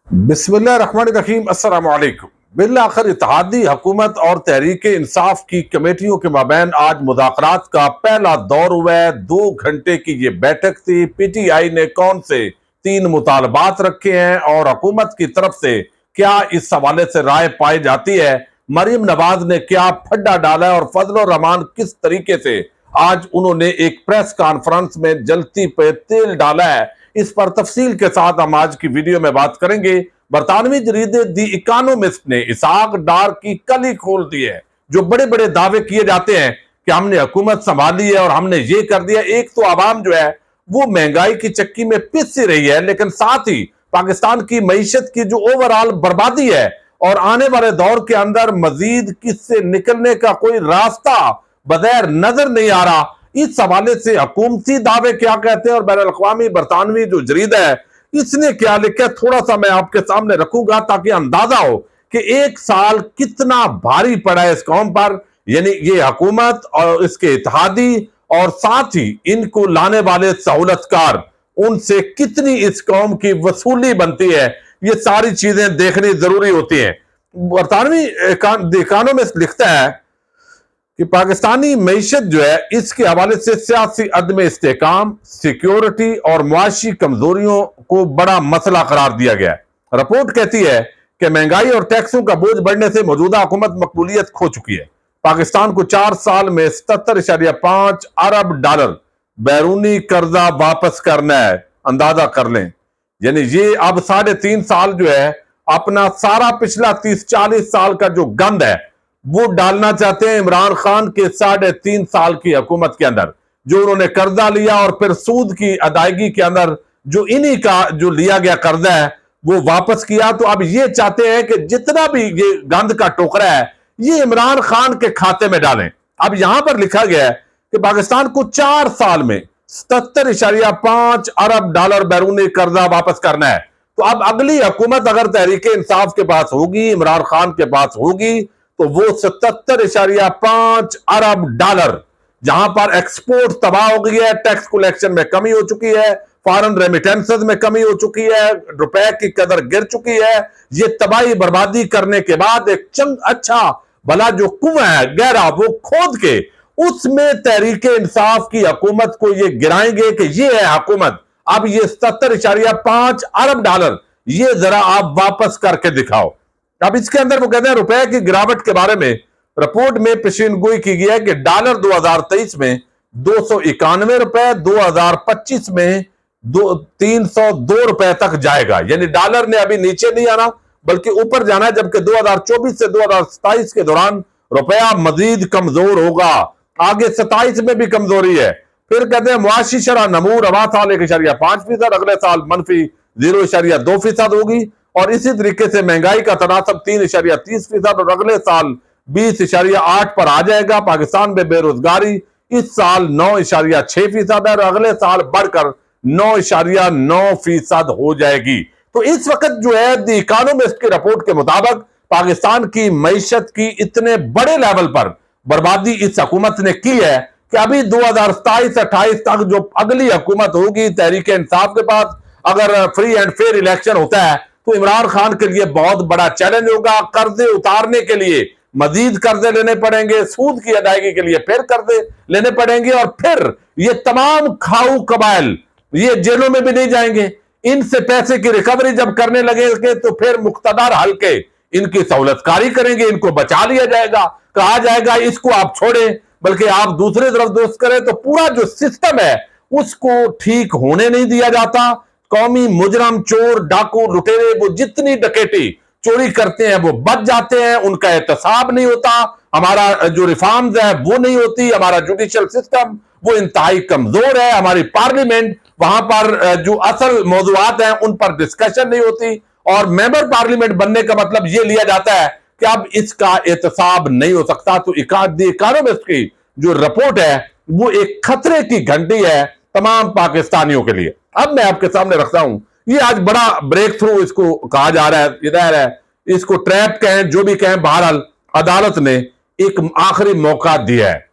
बिस्मिल्लाहिर्रहमानिर्रहीम अस्सलाम वालेकुम। बिलाखिर इत्तेहादी हुकूमत और तहरीक इंसाफ की कमेटियों के माबैन आज मुज़ाकरात का पहला दौर हुआ है। 2 घंटे की ये बैठक थी। PTI ने कौन से 3 मुतालबात रखे हैं और हुकूमत की तरफ से क्या इस हवाले से राय पाई जाती है। मरीम नवाज ने क्या फड्डा डाला है और फजल रहमान किस तरीके से आज उन्होंने एक प्रेस कॉन्फ्रेंस में जलती पे तेल डाला है। इस पर तफसील के साथ हम आज की वीडियो में बात करेंगे। बरतानवी जरीदे दी इकोनॉमिस्ट ने इसहाक डार की कली खोल दी है। जो बड़े बड़े दावे किए जाते हैं कि हमने हुकूमत संभाली है और हमने ये कर दिया। एक तो आवाम जो है वो महंगाई की चक्की में पिस ही रही है, लेकिन साथ ही पाकिस्तान की मईशत की जो ओवरऑल बर्बादी है और आने वाले दौर के अंदर मजीद किससे निकलने का कोई रास्ता बगैर नजर नहीं आ रहा। इस हवाले से हुकूमती दावे क्या कहते हैं और बैनुल अक़वामी बरतानवी जो जरीदा है इसने क्या लिखा है, थोड़ा सा मैं आपके सामने रखूंगा ताकि अंदाजा हो कि एक साल कितना भारी पड़ा है इस कौम पर। यानी ये हुकूमत और इसके इत्तेहादी और साथ ही इनको लाने वाले सहूलतकार उनसे कितनी इस कौम की वसूली बनती है। ये सारी चीजें देखनी जरूरी होती हैं। बरतानवी इकोनॉमिस्ट लिखता है कि पाकिस्तानी मईशत जो है इसके हवाले से सियासी अदम इस्तेकाम, सिक्योरिटी और मुआशी कमजोरियों को बड़ा मसला करार दिया गया है। रिपोर्ट कहती है कि महंगाई और टैक्सों का बोझ बढ़ने से मौजूदा हुकूमत मकबूलियत खो चुकी है। पाकिस्तान को 4 साल में 77.5 अरब डॉलर बैरूनी कर्जा वापस करना है। अंदाजा कर लें, यानी ये अब 3.5 साल जो है अपना सारा पिछला 30-40 साल का जो गंद है वो डालना चाहते हैं इमरान खान के 3.5 साल की हुकूमत के अंदर। जो उन्होंने कर्जा लिया और फिर सूद की अदायगी के अंदर जो इन्हीं का जो लिया गया कर्जा है वो वापस किया। तो अब ये चाहते हैं कि जितना भी ये गंद का टोकरा है ये इमरान खान के खाते में डालें। अब यहां पर लिखा गया है कि पाकिस्तान को 4 साल में 77.5 अरब डॉलर बैरूनी कर्जा वापस करना है। तो अब अगली हुकूमत अगर तहरीक इंसाफ के पास होगी, इमरान खान के पास होगी, तो वो 77.5 अरब डॉलर, जहां पर एक्सपोर्ट तबाह हो गई है, टैक्स कलेक्शन में कमी हो चुकी है, फॉरेन रेमिटेंसेस में कमी हो चुकी है, रुपए की कदर गिर चुकी है। ये तबाही बर्बादी करने के बाद एक अच्छा भला जो कुआं है गहरा वो खोद के उसमें तहरीक इंसाफ की हुकूमत को ये गिराएंगे कि ये है हुकूमत। अब ये 77.5 अरब डॉलर ये जरा आप वापस करके दिखाओ। अब इसके अंदर वो कहते हैं रुपए की गिरावट के बारे में रिपोर्ट में पेशीनगोई की गई है कि डॉलर 2023 में 291 रुपए, 2025 में 302 रुपए तक जाएगा। यानी डॉलर ने अभी नीचे नहीं आना बल्कि ऊपर जाना है, जबकि 2024 से 2027 के दौरान रुपया मजीद कमजोर होगा। आगे 27 में भी कमजोरी है। फिर कहते हैं मुआशी शरह नमू रवा साल 1.5%, अगले साल मनफी 0.2% होगी और इसी तरीके से महंगाई का तनासब 3.30% और अगले साल 20.8 पर आ जाएगा। पाकिस्तान में बेरोजगारी इस साल 9.6% है और अगले साल बढ़कर 9.9% हो जाएगी। तो इस वक्त जो है द इकोनॉमिस्ट की रिपोर्ट के मुताबिक पाकिस्तान की मईशत की इतने बड़े लेवल पर बर्बादी इस हुकूमत ने की है कि अभी 2027-28 तक जो अगली हुकूमत होगी तहरीक इंसाफ के पास, अगर फ्री एंड फेयर इलेक्शन होता है तो इमरान खान के लिए बहुत बड़ा चैलेंज होगा। कर्जे उतारने के लिए मजीद कर्जे लेने पड़ेंगे, सूद की अदायगी के लिए फिर कर्जे लेने पड़ेंगे और फिर ये तमाम खाऊ कबाइल ये जेलों में भी नहीं जाएंगे। इनसे पैसे की रिकवरी जब करने लगेंगे तो फिर मुख्तदार हल्के इनकी सहूलतकारी करेंगे, इनको बचा लिया जाएगा, कहा जाएगा इसको आप छोड़ें बल्कि आप दूसरी तरफ दोस्त करें। तो पूरा जो सिस्टम है उसको ठीक होने नहीं दिया जाता। कौमी मुजरम, चोर, डाकू, लुटेरे वो जितनी डकैती चोरी करते हैं वो बच जाते हैं, उनका एहतसाब नहीं होता। हमारा जो रिफॉर्म्स है वो नहीं होती, हमारा जुडिशियल सिस्टम वो इंतहाई कमजोर है, हमारी पार्लियामेंट वहां पर जो असल मौजूआत हैं उन पर डिस्कशन नहीं होती और मेंबर पार्लियामेंट बनने का मतलब ये लिया जाता है कि अब इसका एहतसाब नहीं हो सकता। तो इकोनॉमिस्ट की जो रिपोर्ट है वो एक खतरे की घंटी है तमाम पाकिस्तानियों के लिए। अब मैं आपके सामने रखता हूं ये आज बड़ा ब्रेक थ्रू इसको कहा जा रहा है, इधर है, इसको ट्रैप कहें जो भी कहें, बहरहाल अदालत ने एक आखिरी मौका दिया है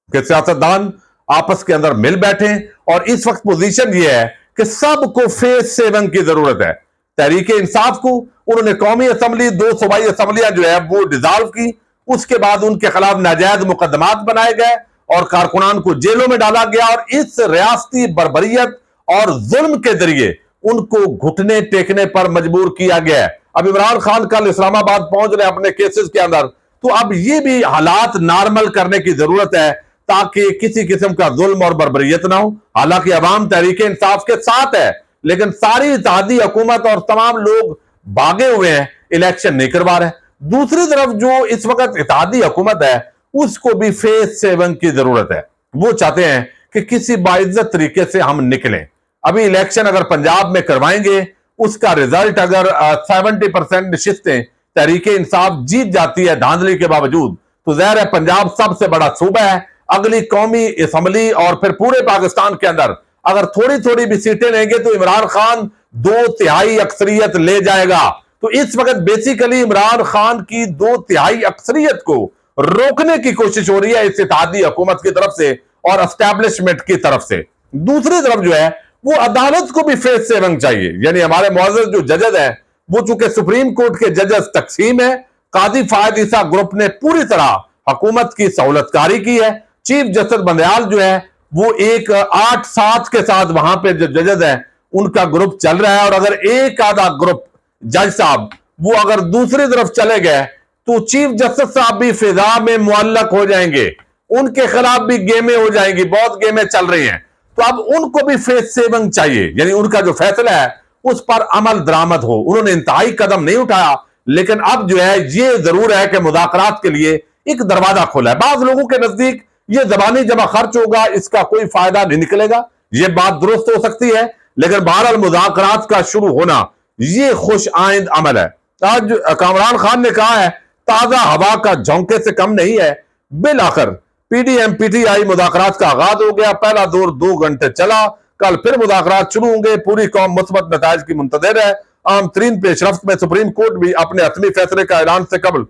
कि सियासतदान आपस के अंदर मिल बैठे और इस वक्त पोजीशन ये है कि सबको फेज 7 की जरूरत है। तहरीक इंसाफ को। उन्होंने कौमी असम्बली, 2 सूबाई असम्बलियां जो है वो डिसॉल्व की। उसके बाद उनके खिलाफ नाजायज मुकदमात बनाए गए और कारकुनान को जेलों में डाला गया, और इस रियासती बर्बरियत और जुल्म के जरिए उनको घुटने टेकने पर मजबूर किया गया है। अब इमरान खान कल इस्लामाबाद पहुंच रहे अपने केसेस के अंदर, तो अब ये भी हालात नॉर्मल करने की जरूरत है ताकि किसी किस्म का जुल्म और बर्बरियत ना हो। हालांकि अवाम तहरीक इंसाफ के साथ है, लेकिन सारी इत्तेहादी हुकूमत और तमाम लोग भागे हुए हैं, इलेक्शन नहीं करवा रहे। दूसरी तरफ जो इस वक्त इत्तेहादी हुकूमत है उसको भी फेज 7 की जरूरत है। वो चाहते हैं कि किसी बाइज्जत तरीके से हम निकलें। अभी इलेक्शन अगर पंजाब में करवाएंगे, उसका रिजल्ट अगर 70% नशिस्तें तहरीक इंसाफ जीत जाती है धांधली के बावजूद, तो जाहिर है पंजाब सबसे बड़ा सूबा है। अगली कौमी असम्बली और फिर पूरे पाकिस्तान के अंदर अगर थोड़ी थोड़ी भी सीटें लेंगे तो इमरान खान 2/3 अक्सरियत ले जाएगा। तो इस वक्त बेसिकली इमरान खान की 2/3 अक्सरियत को रोकने की कोशिश हो रही है इस इत्तेहादी हुकूमत की तरफ से और एस्टैब्लिशमेंट की तरफ से। दूसरी तरफ जो है वो अदालत को भी फेज 7 चाहिए। यानी हमारे मुअज़्ज़ज़ जो जजेस हैं वो चूंकि सुप्रीम कोर्ट के जजेस तकसीम है, काजी फायद ईसा ग्रुप ने पूरी तरह हुकूमत की सहूलतकारी की है। चीफ जस्टिस बंदयाल जो है वो एक 8-7 के साथ वहां पे जो जजेस हैं उनका ग्रुप चल रहा है, और अगर एक आधा ग्रुप जज साहब वो अगर दूसरी तरफ चले गए तो चीफ जस्टिस साहब भी फिजा में मुअल्लक हो जाएंगे, उनके खिलाफ भी गेमें हो जाएंगी, बहुत गेमें चल रही हैं। तो अब उनको भी फेज 7 चाहिए, यानी उनका जो फैसला है उस पर अमल दरामद हो। उन्होंने इंतहाई कदम नहीं उठाया, लेकिन अब जो है ये जरूर है कि मुज़ाकरात के लिए एक दरवाजा खोला है। बाज लोगों के नजदीक ये जबानी जमा खर्च होगा, इसका कोई फायदा नहीं निकलेगा, ये बात दुरुस्त हो सकती है, लेकिन बहरहाल मुज़ाकरात का शुरू होना ये खुश आइंद अमल है। आज कामरान खान ने कहा है ताजा हवा का झोंके से कम नहीं है। बिल आखिर पीडीएम पीटीआई मुज़ाकरात का आगाज हो गया। पहला दौर 2 घंटे चला, कल फिर मुज़ाकरात शुरू होंगे। पूरी कौम मुस्बत नताइज की मुंतज़िर है। आम तरीन पेशरफ्त में सुप्रीम कोर्ट भी अपने हतमी फैसले का ऐलान से कबल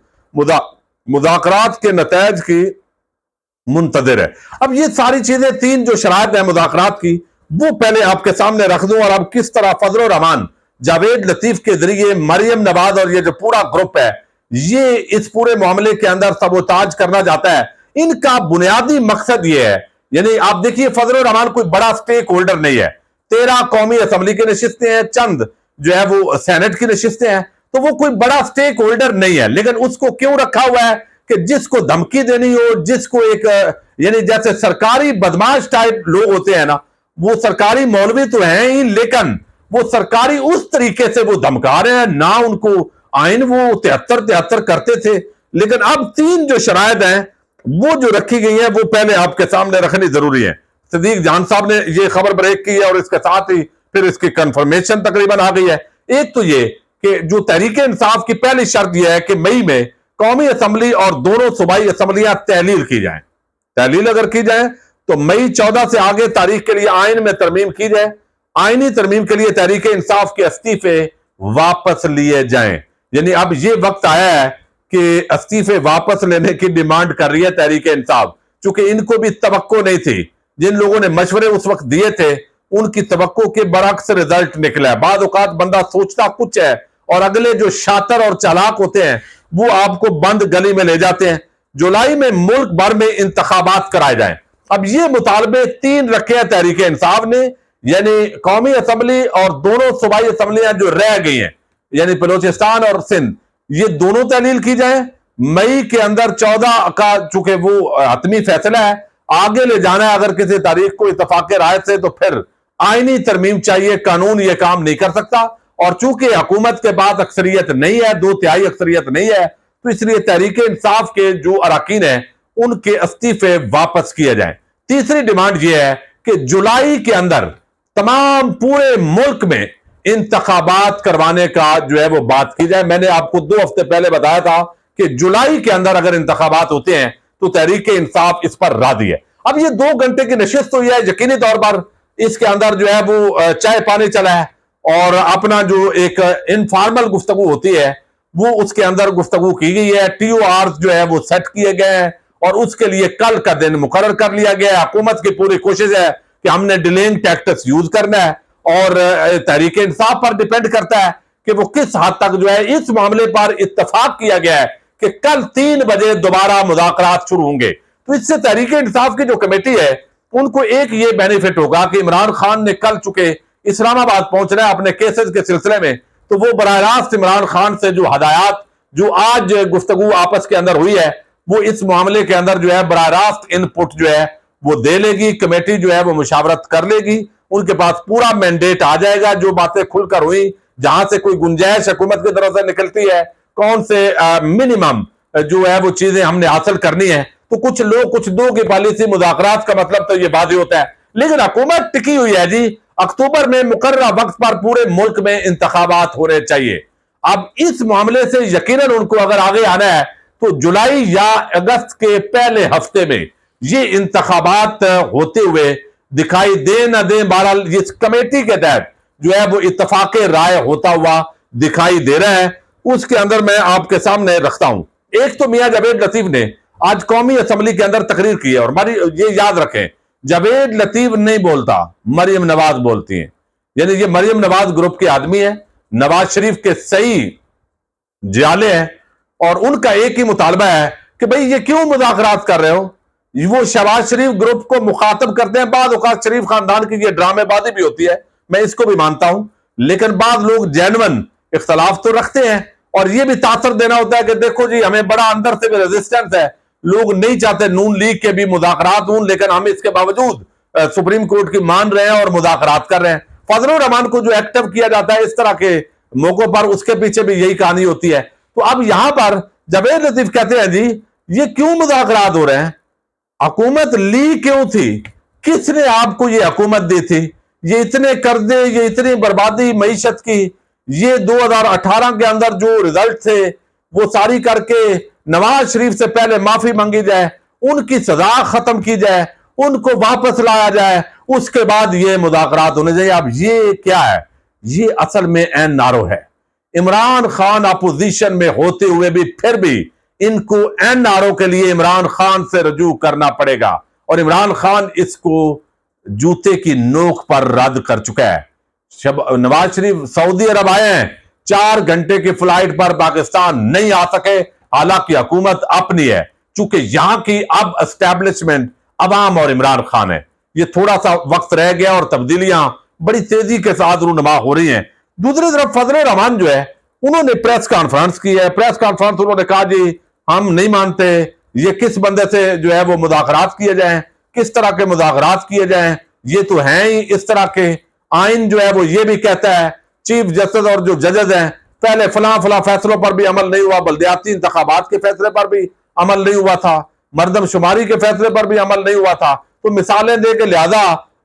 मुज़ाकरात के नताइज की मुंतज़िर है। अब ये सारी चीजें 3 जो शराइत है मुज़ाकरात की वो पहले आपके सामने रख दूं, और अब किस तरह फजल रहमान, जावेद लतीफ के जरिए मरियम नवाज और ये जो पूरा ग्रुप है ये इस पूरे मामले के अंदर सबोताज करना चाहता है। इनका बुनियादी मकसद ये है, यानी आप देखिए फजल रहमान कोई बड़ा स्टेक होल्डर नहीं है। 13 कौमी असम्बली की नशिस्तें हैं, चंद जो है वो सेनेट की नशिस्तें हैं, तो वो कोई बड़ा स्टेक होल्डर नहीं है। लेकिन उसको क्यों रखा हुआ है कि जिसको धमकी देनी हो, जिसको एक यानी जैसे सरकारी बदमाश टाइप लोग होते हैं ना, वो सरकारी मौलवी तो हैं ही, लेकिन वो सरकारी उस तरीके से वो धमका रहे हैं ना। उनको आइन वो 73 करते थे, लेकिन अब 3 जो शराइत हैं वो जो रखी गई हैं वो पहले आपके सामने रखनी जरूरी है। सदीक जान साहब ने ये खबर ब्रेक की है और इसके साथ ही फिर इसकी कंफर्मेशन तकरीबन आ गई है। एक तो ये कि जो तहरीक इंसाफ की पहली शर्त यह है कि मई में कौमी असम्बली और दोनों सूबाई असम्बलियां तहलील की जाए। तहलील अगर की जाए तो मई 14 से आगे तारीख के लिए आइन में तरमीम की जाए। आईनी तरमीम के लिए तहरीक इंसाफ के इस्तीफे वापस लिए जाएं। यानी अब ये वक्त आया है कि इस्तीफे वापस लेने की डिमांड कर रही है तहरीक इंसाफ, चूंकि इनको भी तवक्को नहीं थी। जिन लोगों ने मशवरे उस वक्त दिए थे उनकी तवक्को के बरक्स रिजल्ट निकला है। बाद औकात बंदा सोचता कुछ है और अगले जो शातर और चालाक होते हैं वो आपको बंद गली में ले जाते हैं। जुलाई में मुल्क भर में इंतखाबात कराए जाएं। अब ये मुतालबे 3 रखे हैं तहरीक इंसाफ ने, यानी कौमी असम्बली और दोनों सूबाई असम्बलियां जो रह गई हैं, यानी बलोचिस्तान और सिंध, ये दोनों तहलील की जाए। मई के अंदर 14 का चूंकि वो हतमी फैसला है, आगे ले जाना है अगर किसी तारीख को इत्तफाक राय से, तो फिर आईनी तरमीम चाहिए। कानून ये काम नहीं कर सकता, और चूंकि हुकूमत के पास अक्सरियत नहीं है, 2/3 अक्सरियत नहीं है, तो इसलिए तहरीक इंसाफ के जो अरकान हैं उनके इस्तीफे वापस किए जाएं। तीसरी डिमांड यह है कि जुलाई के अंदर तमाम पूरे मुल्क में इंतखाबात करवाने का जो है वो बात की जाए। मैंने आपको 2 हफ्ते पहले बताया था कि जुलाई के अंदर अगर इंतखाबात होते हैं तो तहरीक इंसाफ इस पर राजी है। अब ये 2 घंटे की नशिस्त हुई है, यकीनी तौर पर इसके अंदर जो है वो चाय पानी चला है और अपना जो एक इनफॉर्मल गुफ्तगू होती है वो उसके अंदर गुफ्तगू की गई है। TOR जो है वो सेट किए गए हैं और उसके लिए कल का दिन मुकर्रर कर लिया गया है। हुकूमत की पूरी कोशिश है कि हमने डिलेइंग टैक्टिक्स यूज करना है, और तहरीक इंसाफ पर डिपेंड करता है کہ وہ کس حد تک جو ہے اس معاملے پر اتفاق کیا گیا ہے کہ کل 3 بجے دوبارہ مذاکرات شروع ہوں گے. تو اس سے تحریک انصاف کی جو کمیٹی ہے ان کو ایک یہ بینیفٹ ہوگا کہ عمران خان نے کل چکے اسلام آباد پہنچ رہے ہیں اپنے کیسز کے سلسلے میں، تو وہ براہ راست عمران خان سے جو ہدایات جو آج گفتگو آپس کے اندر ہوئی ہے وہ اس معاملے کے اندر جو ہے براہ راست ان پٹ جو ہے وہ دے لے گی. کمیٹی جو ہے وہ مشاورت کر لے گی، ان کے پاس پورا مینڈیٹ آ جائے گا. جو باتیں کھل کر ہوئی، جہاں سے کوئی گنجائش حکومت کی طرف سے نکلتی ہے، کون سے منیمم جو ہے وہ چیزیں ہم نے حاصل کرنی ہے، تو کچھ لوگ کچھ دو کی پالیسی مذاکرات کا مطلب تو یہ واضح ہوتا ہے. لیکن حکومت ٹکی ہوئی ہے جی، اکتوبر میں مقررہ وقت پر پورے ملک میں انتخابات ہونے چاہیے. اب اس معاملے سے یقیناً ان کو اگر آگے آنا ہے تو جولائی یا اگست کے پہلے ہفتے میں یہ انتخابات ہوتے ہوئے دکھائی دے نہ دیں. بہرحال اس کمیٹی کے تحت جو ہے وہ اتفاق رائے ہوتا ہوا دکھائی دے رہا ہے. اس کے اندر میں آپ کے سامنے رکھتا ہوں. ایک تو میاں جاوید لطیف نے آج قومی اسمبلی کے اندر تقریر کی ہے، اور یہ یاد رکھیں جاوید لطیف نہیں بولتا، مریم نواز بولتی ہیں. یعنی یہ مریم نواز گروپ کے آدمی ہے، نواز شریف کے صحیح جالے ہیں، اور ان کا ایک ہی مطالبہ ہے کہ بھئی یہ کیوں مذاکرات کر رہے ہو. وہ شہباز شریف گروپ کو مخاطب کرتے ہیں. بعض اوقات شریف خاندان کی یہ ڈرامے بازی بھی ہوتی ہے، میں اس کو بھی مانتا ہوں، لیکن بعض لوگ جینون اختلاف تو رکھتے ہیں، اور یہ بھی تاثر دینا ہوتا ہے کہ دیکھو جی ہمیں بڑا اندر سے بھی ریزسٹنس ہے، لوگ نہیں چاہتے نون لیگ کے بھی مذاکرات ہوں، لیکن ہم اس کے باوجود سپریم کورٹ کی مان رہے ہیں اور مذاکرات کر رہے ہیں. فضل الرحمان کو جو ایکٹیو کیا جاتا ہے اس طرح کے موقعوں پر، اس کے پیچھے بھی یہی کہانی ہوتی ہے. تو اب یہاں پر جاوید لطیف کہتے ہیں جی یہ کیوں مذاکرات ہو رہے ہیں، حکومت لی کیوں تھی، کس نے آپ کو یہ حکومت دی تھی، یہ اتنے قرضے، یہ اتنی بربادی معیشت کی، یہ 2018 کے اندر جو رزلٹ تھے وہ ساری کر کے نواز شریف سے پہلے معافی مانگی جائے، ان کی سزا ختم کی جائے، ان کو واپس لایا جائے، اس کے بعد یہ مذاکرات ہونے چاہیے. اب یہ کیا ہے، یہ اصل میں این نارو ہے. عمران خان اپوزیشن میں ہوتے ہوئے بھی پھر بھی ان کو این آر او کے لیے عمران خان سے رجوع کرنا پڑے گا، اور عمران خان اس کو جوتے کی نوک پر رد کر چکا ہے. نواز شریف سعودی عرب آئے ہیں، 4 گھنٹے کی فلائٹ پر پاکستان نہیں آ سکے، حالانکہ حکومت اپنی ہے، چونکہ یہاں کی اب اسٹیبلشمنٹ عوام اور عمران خان ہے. یہ تھوڑا سا وقت رہ گیا اور تبدیلیاں بڑی تیزی کے ساتھ رونما ہو رہی ہیں. دوسری طرف فضل الرحمان جو ہے انہوں نے پریس کانفرنس کی ہے. پریس کانفرنس انہوں نے کہا جی ہم نہیں مانتے یہ کس بندے سے جو ہے وہ مذاکرات کیے جائیں، کس طرح کے مذاکرات کیے جائیں، یہ تو ہیں ہی اس طرح کے. آئین جو ہے وہ یہ بھی کہتا ہے چیف جسٹس اور جو ججز ہیں پہلے فلاں فلاں فیصلوں پر بھی عمل نہیں ہوا، بلدیاتی انتخابات کے فیصلے پر بھی عمل نہیں ہوا تھا، مردم شماری کے فیصلے پر بھی عمل نہیں ہوا تھا. تو مثالیں دے کے لہذا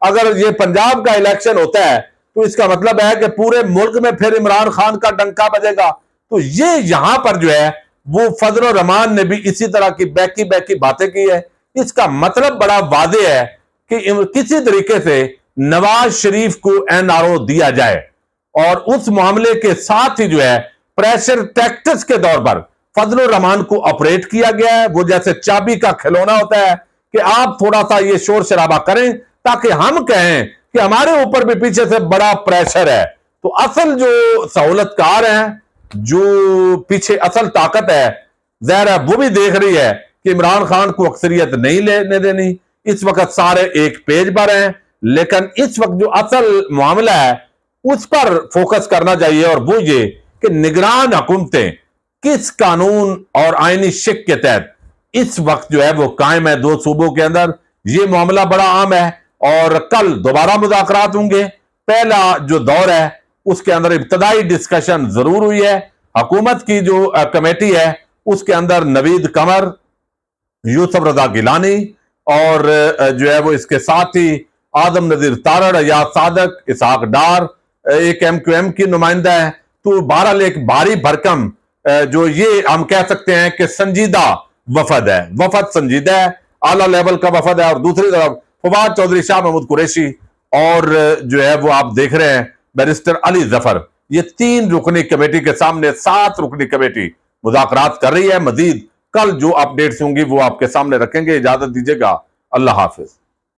اگر یہ پنجاب کا الیکشن ہوتا ہے تو اس کا مطلب ہے کہ پورے ملک میں پھر عمران خان کا ڈنکا بجے گا. تو یہ یہاں پر جو ہے وہ فضل الرحمان نے بھی اسی طرح کی بیکی باتیں کی ہے. اس کا مطلب بڑا واضح ہے کہ کسی طریقے سے نواز شریف کو این آر او دیا جائے، اور اس معاملے کے ساتھ ہی جو ہے پریشر ٹیکٹس کے طور پر فضل الرحمان کو آپریٹ کیا گیا ہے. وہ جیسے چابی کا کھلونا ہوتا ہے کہ آپ تھوڑا سا یہ شور شرابہ کریں تاکہ ہم کہیں کہ ہمارے اوپر بھی پیچھے سے بڑا پریشر ہے. تو اصل جو سہولت کار ہیں، جو پیچھے اصل طاقت ہے، ظاہر ہے وہ بھی دیکھ رہی ہے کہ عمران خان کو اکثریت نہیں لینے دینی. اس وقت سارے ایک پیج پر ہیں، لیکن اس وقت جو اصل معاملہ ہے اس پر فوکس کرنا چاہیے، اور وہ یہ کہ نگران حکومتیں کس قانون اور آئینی شک کے تحت اس وقت جو ہے وہ قائم ہے 2 صوبوں کے اندر. یہ معاملہ بڑا عام ہے، اور کل دوبارہ مذاکرات ہوں گے. پہلا جو دور ہے اس کے اندر ابتدائی ڈسکشن ضرور ہوئی ہے. حکومت کی جو کمیٹی ہے اس کے اندر نوید قمر، یوسف رضا گیلانی، اور جو ہے وہ اس کے ساتھ ہی آدم نذیر تارڑ، ایاز صادق، اسحاق ڈار ایک ایم کیو ایم کی نمائندہ ہے. تو بہرحال ایک بھاری بھرکم جو یہ ہم کہہ سکتے ہیں کہ سنجیدہ وفد ہے، وفد سنجیدہ ہے، اعلیٰ لیول کا وفد ہے. اور دوسری طرف فواد چودھری، شاہ محمود قریشی، اور جو ہے وہ آپ دیکھ رہے ہیں بیرسٹر علی ظفر. یہ 3 رکنی کمیٹی کے سامنے 7 رکنی کمیٹی مذاکرات کر رہی ہے. مزید کل جو اپڈیٹس ہوں گی وہ آپ کے سامنے رکھیں گے. اجازت دیجیے گا، اللہ حافظ.